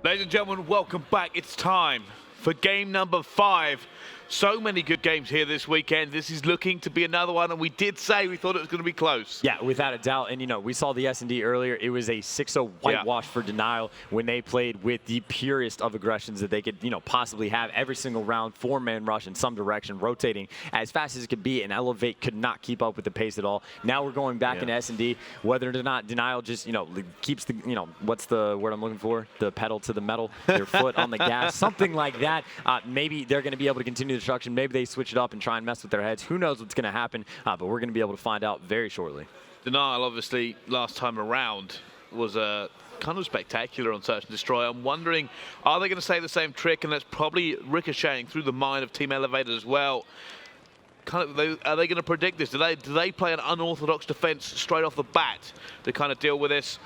Ladies and gentlemen, welcome back. It's time for game number 5. So many good games here this weekend. This is looking to be another one, and we did say we thought it was going to be close. Yeah, without a doubt. And, you know, we saw the S&D earlier. It was a 6-0 whitewash for Denial when they played with the purest of aggressions that they could, possibly have every single round, 4-man rush in some direction, rotating as fast as it could be, and eLevate could not keep up with the pace at all. Now we're going back into S&D. Whether or not Denial just, keeps the, what's the word I'm looking for? The pedal to the metal, their foot on the gas, something like that. Maybe they're going to be able to continue the destruction. Maybe they switch it up and try and mess with their heads. Who knows what's going to happen, but we're going to be able to find out very shortly. Denial, obviously, last time around was kind of spectacular on Search and Destroy. I'm wondering, are they going to say the same trick? And that's probably ricocheting through the mind of Team eLevate as well. Are they going to predict this? Do they play an unorthodox defense straight off the bat to kind of deal with this?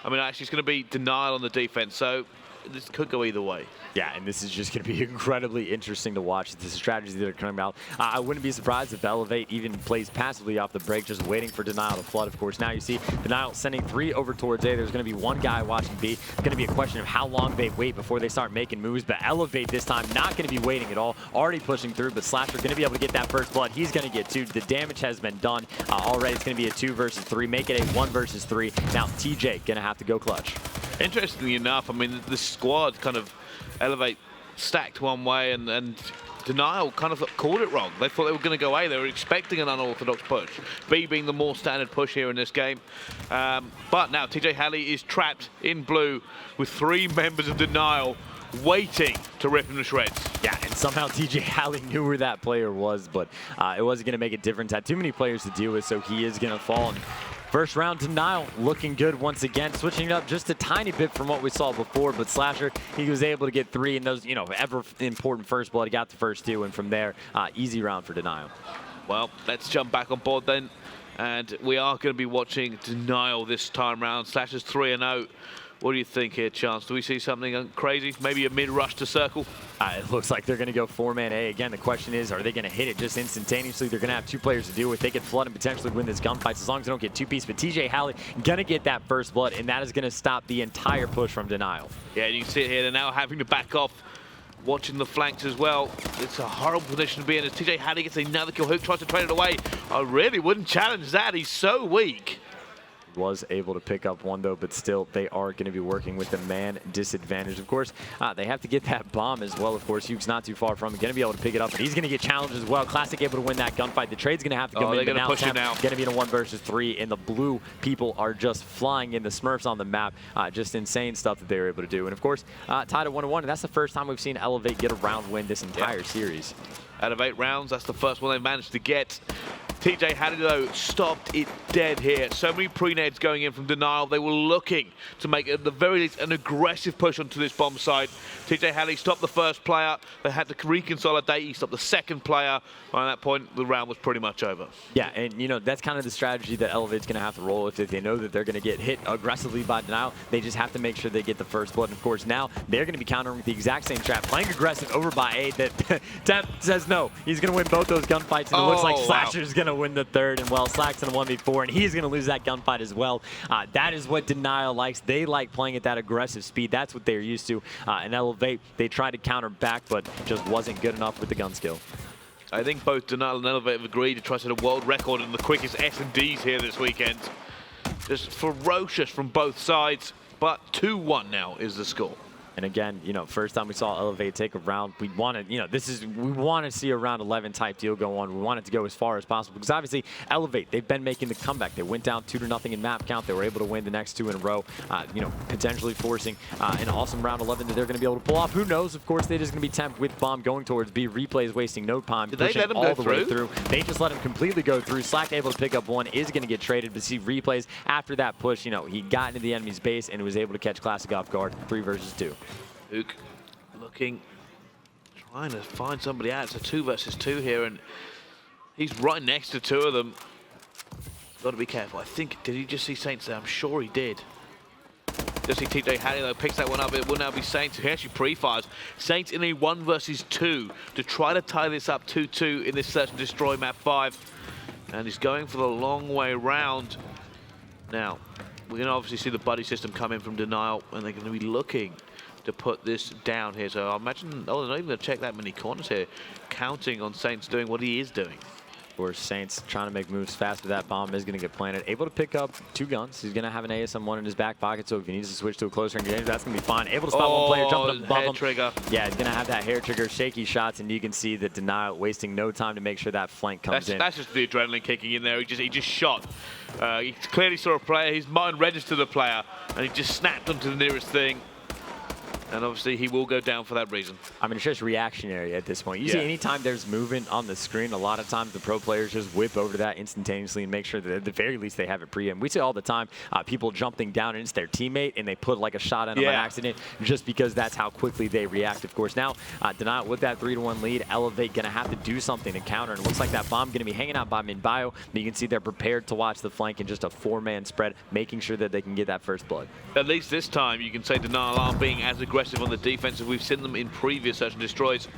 I mean, actually, it's going to be Denial on the defense, so this could go either way. Yeah, and this is just going to be incredibly interesting to watch, the strategies that are coming out. I wouldn't be surprised if eLevate even plays passively off the break, just waiting for Denial to flood, of course. Now you see Denial sending 3 over towards A. There's going to be 1 guy watching B. It's going to be a question of how long they wait before they start making moves, but eLevate this time not going to be waiting at all, already pushing through, but Slasher going to be able to get that first blood. He's going to get 2. The damage has been done already. It's going to be a 2 versus 3, make it a 1 versus 3. Now TJ going to have to go clutch. Interestingly enough, I mean, the squad kind of eLevate stacked one way, and Denial kind of called it wrong. They thought they were going to go A. They were expecting an unorthodox push. B being the more standard push here in this game. But now TJ Halley is trapped in blue with 3 members of Denial waiting to rip him to shreds. Yeah, and somehow TJ Halley knew where that player was, but it wasn't going to make a difference. Had too many players to deal with, so he is going to fall. And first round, Denial looking good once again, switching it up just a tiny bit from what we saw before, but Slasher, he was able to get 3 in those, ever important first blood. He got the first 2, and from there, easy round for Denial. Well, let's jump back on board then, and we are going to be watching Denial this time round. Slasher's 3-0. What do you think here, Chance? Do we see something crazy? Maybe a mid-rush to circle? It looks like they're going to go 4-man A. Again, the question is, are they going to hit it just instantaneously? They're going to have 2 players to deal with. They could flood and potentially win this gunfight as long as they don't get 2-piece. But TJ Halley going to get that first blood, and that is going to stop the entire push from Denial. Yeah, you can see it here. They're now having to back off, watching the flanks as well. It's a horrible position to be in as TJ Halley gets another kill. Hook tries to trade it away. I really wouldn't challenge that. He's so weak. Was able to pick up 1 though, but still they are going to be working with the man disadvantage. Of course, they have to get that bomb as well. Of course, Huke's not too far from him, going to be able to pick it up, but he's going to get challenged as well. Classic able to win that gunfight. The trade's going to have to go in, but now push it now. Going to be in a 1 versus 3, and the blue people are just flying in. The Smurfs on the map. Just insane stuff that they were able to do. And of course, tied at 1-1, and that's the first time we've seen eLevate get a round win this entire series. Out of 8 rounds, that's the first one they've managed to get. TJ Halley, though, stopped it dead here. So many pre-nades going in from Denial. They were looking to make, at the very least, an aggressive push onto this bomb site. TJ Halley stopped the first player. They had to reconsolidate. He stopped the second player. By that point, the round was pretty much over. Yeah, and, that's kind of the strategy that eLevate's going to have to roll. If they know that they're going to get hit aggressively by Denial, they just have to make sure they get the first blood. And, of course, now they're going to be countering with the exact same trap, playing aggressive over by A. That Tap says no. He's going to win both those gunfights, and it looks like Slasher's going to win the third, and well, Slack's in a 1v4, and he's going to lose that gunfight as well. That is what Denial likes. They like playing at that aggressive speed. That's what they're used to. And eLevate, they tried to counter back, but just wasn't good enough with the gun skill. I think both Denial and eLevate have agreed to try to set a world record in the quickest S&Ds here this weekend. Just ferocious from both sides, but 2-1 now is the score. And again, first time we saw eLevate take a round, we wanted, we want to see a round 11 type deal go on. We want it to go as far as possible because obviously eLevate, they've been making the comeback. They went down 2-0 in map count. They were able to win the next 2 in a row, potentially forcing an awesome round 11 that they're going to be able to pull off. Who knows? Of course, they're just going to be tempted with bomb going towards B. Replays wasting no time. Did they let him all go the way through? They just let him completely go through. Slack able to pick up 1, is going to get traded, but see Replays after that push, he got into the enemy's base and was able to catch Classic off guard. 3 versus 2. Hook looking, trying to find somebody out. It's a 2 versus 2 here, and he's right next to 2 of them. Got to be careful. I think, did he just see Saints there? I'm sure he did. Just see TJ Halley, though, picks that one up. It will now be Saints. He actually pre-fires. Saints in a 1 versus 2 to try to tie this up 2-2 in this Search and Destroy map 5. And he's going for the long way round. Now, we're going to obviously see the buddy system come in from Denial, and they're going to be looking to put this down here. So I imagine, oh, they're not even going to check that many corners here, counting on Saints doing what he is doing. Of course, Saints trying to make moves fast, but that bomb is going to get planted. Able to pick up 2 guns. He's going to have an ASM-1 in his back pocket, so if he needs to switch to a close range, that's going to be fine. Able to spot one player jumping above him. Trigger. Yeah, he's going to have that hair trigger, shaky shots, and you can see that Denial wasting no time to make sure that flank comes in. That's just the adrenaline kicking in there. He just shot. He clearly saw a player. His mind registered the player, and he just snapped onto the nearest thing. And obviously, he will go down for that reason. I mean, it's just reactionary at this point. You see, anytime there's movement on the screen, a lot of times the pro players just whip over to that instantaneously and make sure that at the very least they have it pre-aimed. We see all the time people jumping down into their teammate and they put like a shot on them on accident just because that's how quickly they react, of course. Now, Denial with that 3-1 lead, eLevate going to have to do something to counter. And it looks like that bomb going to be hanging out by Minbio. But you can see they're prepared to watch the flank in just a 4-man spread, making sure that they can get that first blood. At least this time, you can say Denial aren't being as aggressive on the defense as we've seen them in previous search and destroys.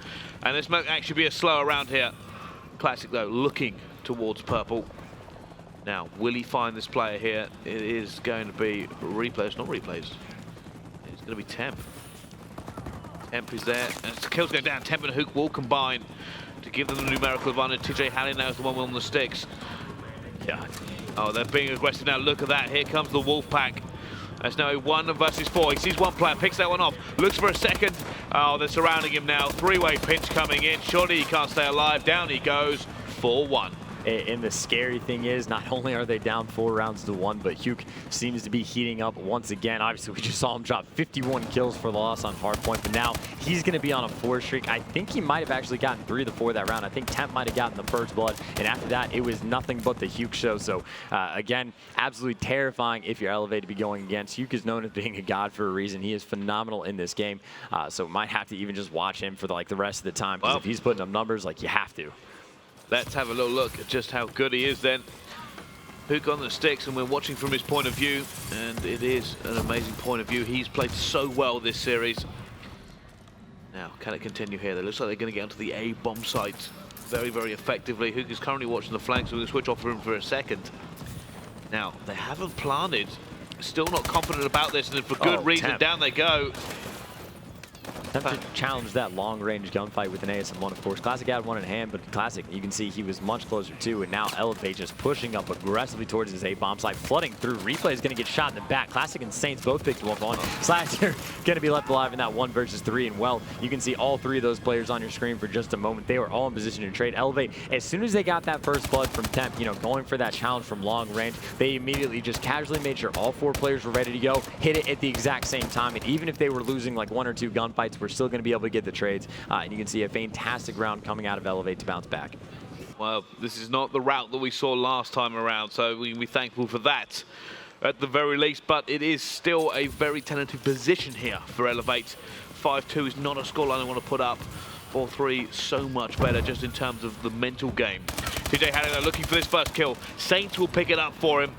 And this might actually be a slower round here. Classic, though, looking towards purple. Now, will he find this player here? It is going to be replays, not replays. It's going to be Temp. Temp is there. And the kill's going down. Temp and Hook will combine to give them the numerical advantage. TJ Halley now is the one on the sticks. Yeah. Oh, they're being aggressive now. Look at that. Here comes the Wolf Pack. That's now a 1 versus 4. He sees one player, picks that one off, looks for a second. Oh, they're surrounding him now. 3-way pinch coming in. Surely he can't stay alive. Down he goes. 4-1. And the scary thing is, not only are they down 4 rounds to 1, but Hugh seems to be heating up once again. Obviously, we just saw him drop 51 kills for the loss on hardpoint, but now he's going to be on a 4 streak. I think he might have actually gotten 3 of the 4 that round. I think Temp might have gotten the first blood, and after that, it was nothing but the Hugh show. So, again, absolutely terrifying if you're eLevate to be going against. Hugh is known as being a god for a reason. He is phenomenal in this game, so might have to even just watch him for the rest of the time, because if he's putting up numbers, you have to. Let's have a little look at just how good he is then. Hook on the sticks, and we're watching from his point of view, and it is an amazing point of view. He's played so well this series. Now, can it continue here? It looks like they're going to get onto the A bomb site very, very effectively. Hook is currently watching the flanks, so we'll switch off for him for a second. Now, they haven't planted. Still not confident about this, and for good reason, Temp. down they go. Temp to challenge that long-range gunfight with an ASM-1, of course. Classic had one in hand, but Classic, you can see he was much closer too, and now eLevate just pushing up aggressively towards his A-bomb site, flooding through. Replay is going to get shot in the back. Classic and Saints both picked one on. Slasher going to be left alive in that 1 versus 3, and well, you can see all 3 of those players on your screen for just a moment. They were all in position to trade. eLevate, as soon as they got that first blood from Temp, going for that challenge from long range, they immediately just casually made sure all 4 players were ready to go, hit it at the exact same time, and even if they were losing 1 or 2 gunfights, we're still going to be able to get the trades, and you can see a fantastic round coming out of eLevate to bounce back. Well, this is not the route that we saw last time around, so we're thankful for that at the very least, but it is still a very tentative position here for eLevate. 5-2 is not a scoreline I want to put up. 4-3, so much better just in terms of the mental game. TJ Halley looking for this first kill. Saints will pick it up for him.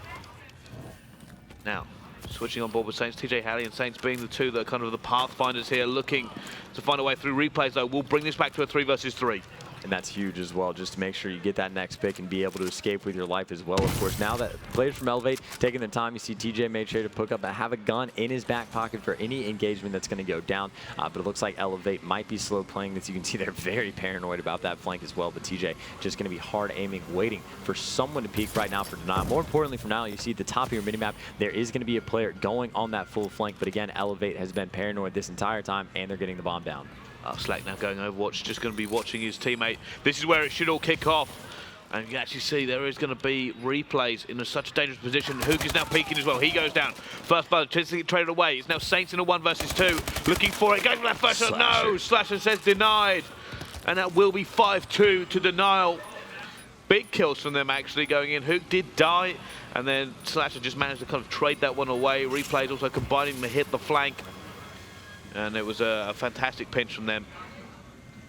Now, switching on board with Saints, TJ Halley and Saints being the 2 that are kind of the pathfinders here, looking to find a way through replays, though. We'll bring this back to a 3 versus 3. And that's huge as well, just to make sure you get that next pick and be able to escape with your life as well. Of course, now that players from eLevate taking the time, you see TJ made sure to pick up and have a gun in his back pocket for any engagement that's going to go down. But it looks like eLevate might be slow playing this. You can see they're very paranoid about that flank as well. But TJ just going to be hard aiming, waiting for someone to peek right now for Denial. More importantly, for now, you see at the top of your minimap, there is going to be a player going on that full flank. But again, eLevate has been paranoid this entire time, and they're getting the bomb down. Slack now going Overwatch, just going to be watching his teammate. This is where it should all kick off. And you can actually see there is going to be replays in such a dangerous position. Hook is now peeking as well. He goes down. First blood, tries to get traded away. It's now Saints in a 1 versus 2. Looking for it. Going for that first shot. No! Slasher says denied. And that will be 5-2 to Denial. Big kills from them actually going in. Hook did die. And then Slasher just managed to kind of trade that one away. Replays also combining to hit the flank. And it was a fantastic pinch from them.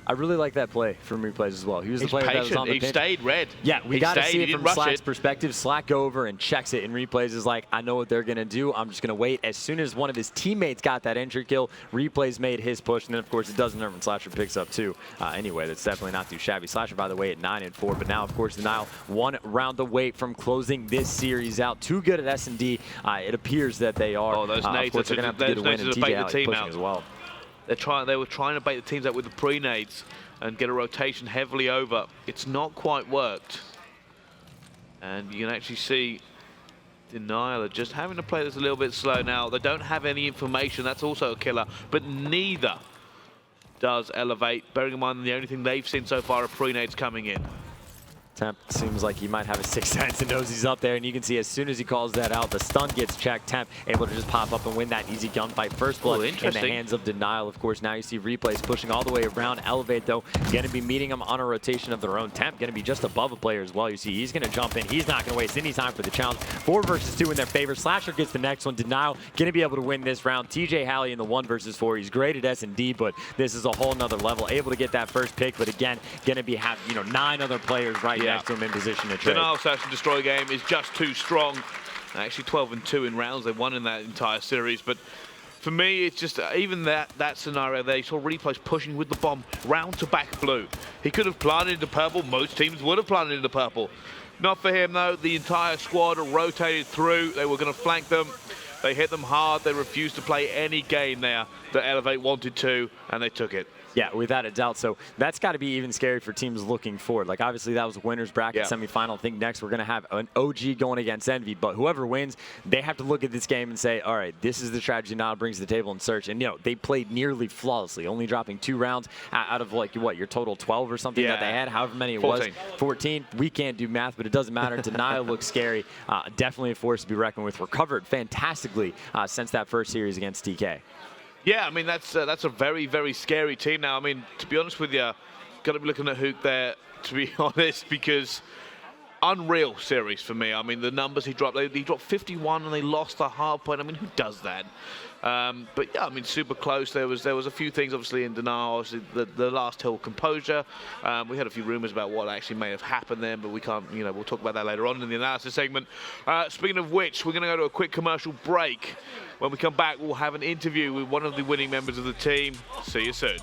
I really like that play from replays as well. He was the player that was on the pinch. He stayed red. Yeah, we got to see it from Slack's perspective. Slack go over and checks it, and replays is like, I know what they're going to do. I'm just going to wait. As soon as one of his teammates got that entry kill, replays made his push, and then, of course, it doesn't hurt when Slasher picks up too. Anyway, that's definitely not too shabby. Slasher, by the way, at 9-4, but now, of course, Denial 1 round away from closing this series out. Too good at S&D. It appears that they are. Oh, those nades are going to have to get a win, and TJ pushing out as well. They were trying to bait the teams out with the pre-nades and get a rotation heavily over. It's not quite worked. And you can actually see Denial are just having to play this a little bit slow now. They don't have any information. That's also a killer. But neither does eLevate. Bearing in mind the only thing they've seen so far are pre-nades coming in. Temp seems like he might have a sixth sense and knows he's up there, and you can see as soon as he calls that out, the stun gets checked. Temp able to just pop up and win that easy gunfight. First blood in the hands of Denial. Of course, now you see replays pushing all the way around. eLevate, though, going to be meeting him on a rotation of their own. Temp going to be just above a player as well. You see he's going to jump in. He's not going to waste any time for the challenge. 4 versus 2 in their favor. Slasher gets the next one. Denial going to be able to win this round. TJ Halley in the 1 versus 4. He's great at S&D, but this is a whole nother level. Able to get that first pick, but again, going to be have 9 other players right next to him in position. Denial Search and Destroy game is just too strong. Actually 12-2 in rounds. They won in that entire series. But for me, it's just even that scenario there. You saw replays pushing with the bomb round to back blue. He could have planted into purple. Most teams would have planted into purple. Not for him, though. The entire squad rotated through. They were going to flank them. They hit them hard. They refused to play any game there that eLevate wanted to, and they took it. Yeah, without a doubt. So that's got to be even scary for teams looking forward. Like, obviously, that was a winner's bracket semifinal. I think next we're going to have an OG going against Envy. But whoever wins, they have to look at this game and say, all right, this is the strategy now brings to the table in Search. And, they played nearly flawlessly, only dropping 2 rounds out of, like, what, your total 12 or something that they had, however many it 14. was. 14. We can't do math, but it doesn't matter. Denial looks scary. Definitely a force to be reckoned with. Recovered fantastically since that first series against TK. Yeah, I mean, that's a very, very scary team now. I mean, to be honest with you, got to be looking at Hook there, to be honest, because unreal series for me. I mean, the numbers he dropped 51 and they lost the hard point. I mean, who does that? But yeah, I mean, super close. There was a few things, obviously, in Denial. Obviously, the last hill composure. We had a few rumors about what actually may have happened there, but we can't, we'll talk about that later on in the analysis segment. Speaking of which, we're going to go to a quick commercial break. When we come back, we'll have an interview with one of the winning members of the team. See you soon.